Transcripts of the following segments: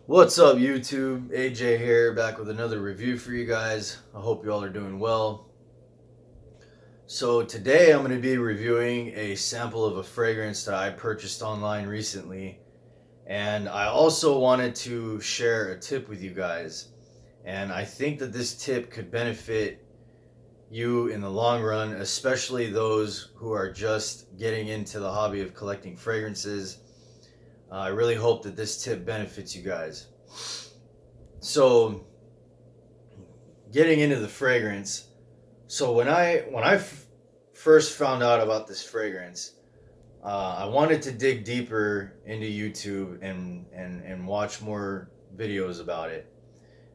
What's up, YouTube? AJ here, back with another review for you guys. I hope you all are doing well. So today I'm going to be reviewing a sample of a fragrance that I purchased online recently, and I also wanted to share a tip with you guys. And I think that this tip could benefit you in the long run, especially those who are just getting into the hobby of collecting fragrances. I really hope that this tip benefits you guys. So, getting into the fragrance. So when I first found out about this fragrance, I wanted to dig deeper into YouTube and watch more videos about it,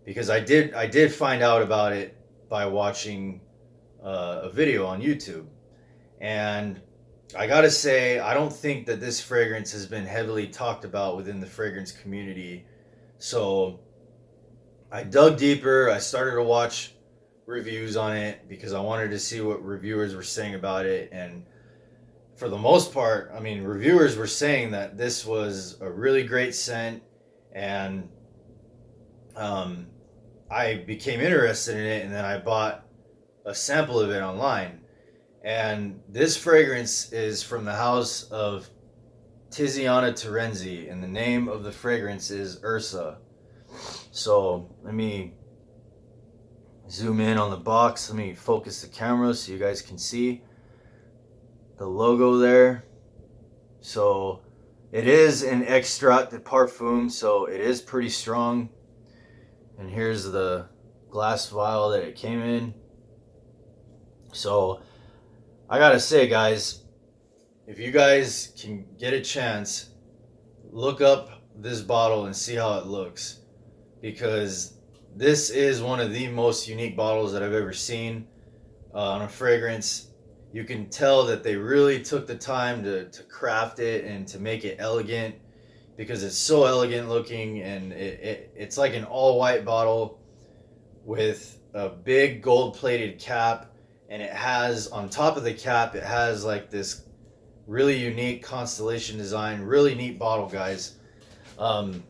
because I did find out about it by watching a video on YouTube. And I gotta say, I don't think that this fragrance has been heavily talked about within the fragrance community. So I dug deeper. I started to watch reviews on it because I wanted to see what reviewers were saying about it. And for the most part, I mean, reviewers were saying that this was a really great scent. And um, I became interested in it, and then I bought a sample of it online. And this fragrance is from the house of Tiziana Terenzi, and the name of the fragrance is Ursa. So let me zoom in on the box. Let me focus the camera so you guys can see the logo there. So it is an extract de parfum, so it is pretty strong. And here's the glass vial that it came in. So I gotta say, guys, if you guys can get a chance, look up this bottle and see how it looks, because this is one of the most unique bottles that I've ever seen on a fragrance. You can tell that they really took the time to craft it and to make it elegant, because it's so elegant looking, and it's like an all white bottle with a big gold plated cap, and it has on top of the cap, it has like this really unique constellation design. Really neat bottle, guys. And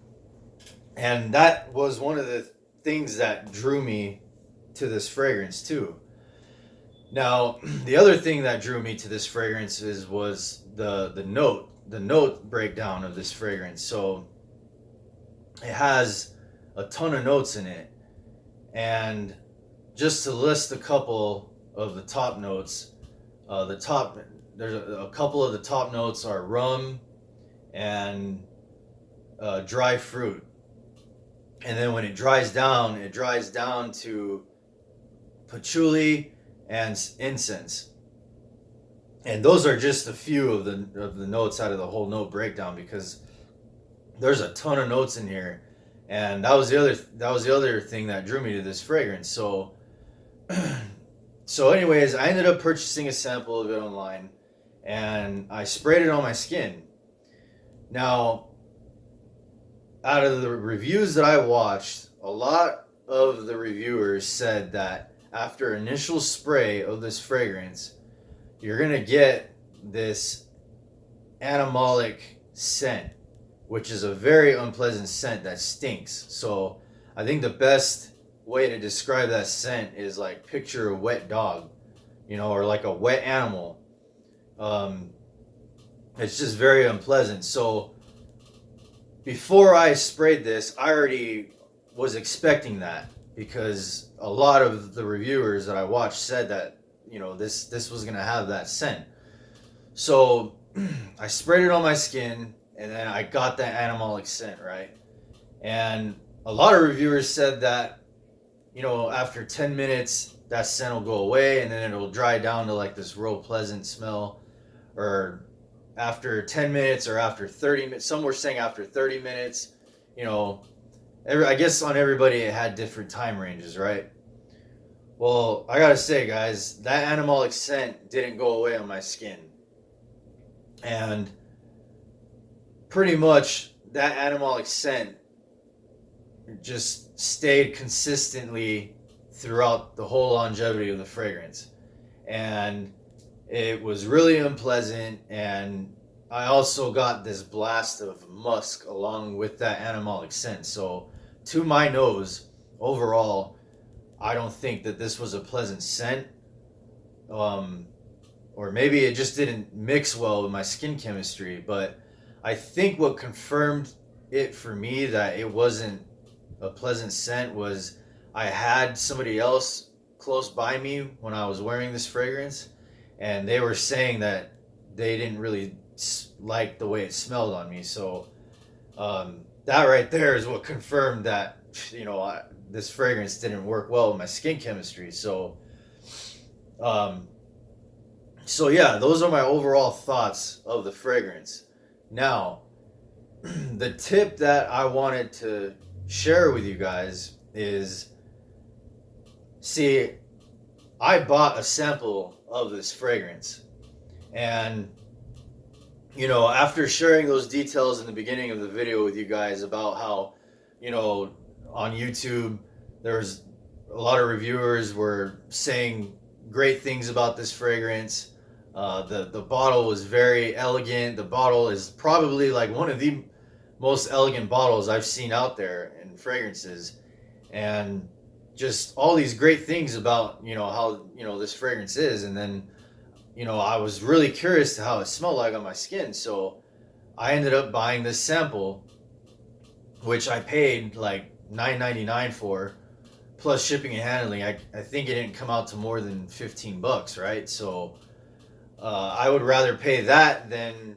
that was one of the things that drew me to this fragrance too. Now, the other thing that drew me to this fragrance was the note breakdown of this fragrance. So it has a ton of notes in it, and just to list a couple of the top notes, there's a couple of the top notes are rum and dry fruit. And then when it dries down to patchouli and incense. And those are just a few of the notes out of the whole note breakdown, because there's a ton of notes in here. And that was the other thing that drew me to this fragrance. So anyways, I ended up purchasing a sample of it online, and I sprayed it on my skin. Now, out of the reviews that I watched, a lot of the reviewers said that after initial spray of this fragrance, you're going to get this animalic scent, which is a very unpleasant scent that stinks. So I think the best way to describe that scent is like picture a wet dog, or like a wet animal. It's just very unpleasant. So before I sprayed this, I already was expecting that, because a lot of the reviewers that I watched said that this was gonna have that scent. So I sprayed it on my skin, and then I got that animalic scent, right? And a lot of reviewers said that after 10 minutes that scent will go away, and then it'll dry down to like this real pleasant smell, or after 10 minutes, or after 30 minutes. Some were saying after 30 minutes. I guess on everybody it had different time ranges, right? Well, I gotta say, guys, that animalic scent didn't go away on my skin. And pretty much that animalic scent just stayed consistently throughout the whole longevity of the fragrance. And it was really unpleasant, and I also got this blast of musk along with that animalic scent. So, to my nose, overall, I don't think that this was a pleasant scent. Um, or maybe it just didn't mix well with my skin chemistry. But I think what confirmed it for me that it wasn't a pleasant scent was I had somebody else close by me when I was wearing this fragrance, and they were saying that they didn't really like the way it smelled on me. So that right there is what confirmed that this fragrance didn't work well with my skin chemistry. Um, so yeah, those are my overall thoughts of the fragrance. Now, the tip that I wanted to share with you guys is, see, I bought a sample of this fragrance, and after sharing those details in the beginning of the video with you guys about how, on YouTube, there's a lot of reviewers were saying great things about this fragrance. The bottle was very elegant. The bottle is probably like one of the most elegant bottles I've seen out there in fragrances, and just all these great things about how this fragrance is. And then I was really curious to how it smelled like on my skin, so I ended up buying this sample, which I paid like $9.99 for, plus shipping and handling. I think it didn't come out to more than $15, right? So I would rather pay that than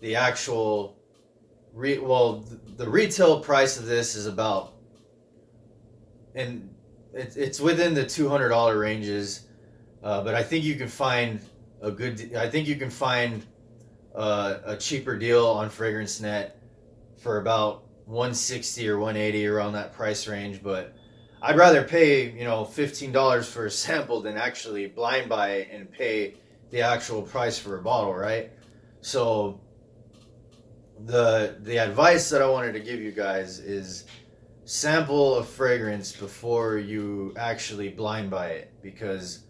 the actual the retail price of this is about, and it's within the $200 ranges, but I think you can find a cheaper deal on FragranceNet for about 160 or 180, around that price range. But I'd rather pay $15 for a sample than actually blind buy it and pay the actual price for a bottle, right? So the advice that I wanted to give you guys is sample a fragrance before you actually blind buy it, because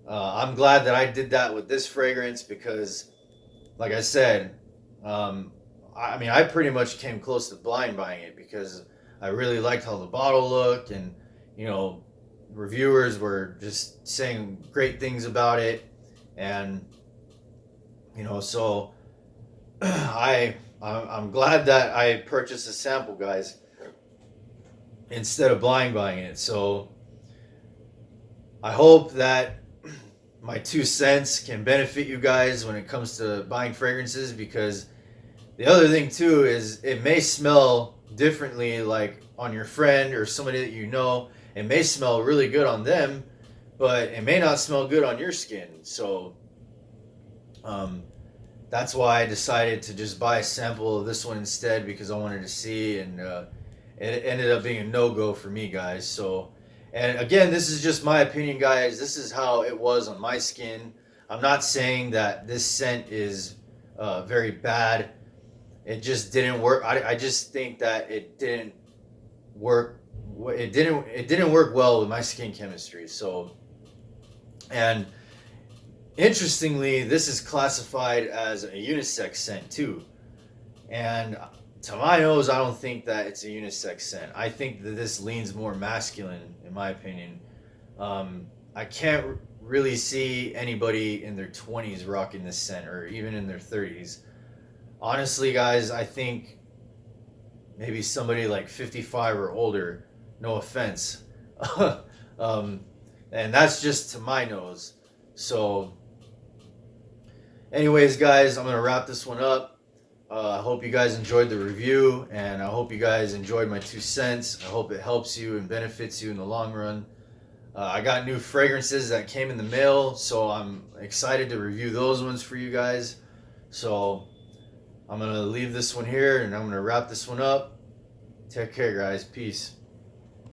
I'm glad that I did that with this fragrance, because like I said, I pretty much came close to blind buying it because I really liked how the bottle looked, and reviewers were just saying great things about it, and so I'm glad that I purchased a sample, guys, instead of blind buying it. So I hope that my 2 cents can benefit you guys when it comes to buying fragrances, because the other thing too is it may smell differently, like on your friend or somebody that it may smell really good on them, but it may not smell good on your skin. So that's why I decided to just buy a sample of this one instead, because I wanted to see, and it ended up being a no-go for me, guys. So, and again, this is just my opinion, guys. This is how it was on my skin. I'm not saying that this scent is very bad. It just didn't work. I just think that it didn't work. It didn't work well with my skin chemistry. So, and interestingly, this is classified as a unisex scent too. And to my nose, I don't think that it's a unisex scent. I think that this leans more masculine, in my opinion. I can't really see anybody in their 20s rocking this scent, or even in their 30s. Honestly, guys, I think maybe somebody like 55 or older. No offense. And that's just to my nose. So, anyways, guys, I'm going to wrap this one up. I hope you guys enjoyed the review, and I hope you guys enjoyed my 2 cents. I hope it helps you and benefits you in the long run. I got new fragrances that came in the mail, so I'm excited to review those ones for you guys. So I'm going to leave this one here, and I'm going to wrap this one up. Take care, guys. Peace.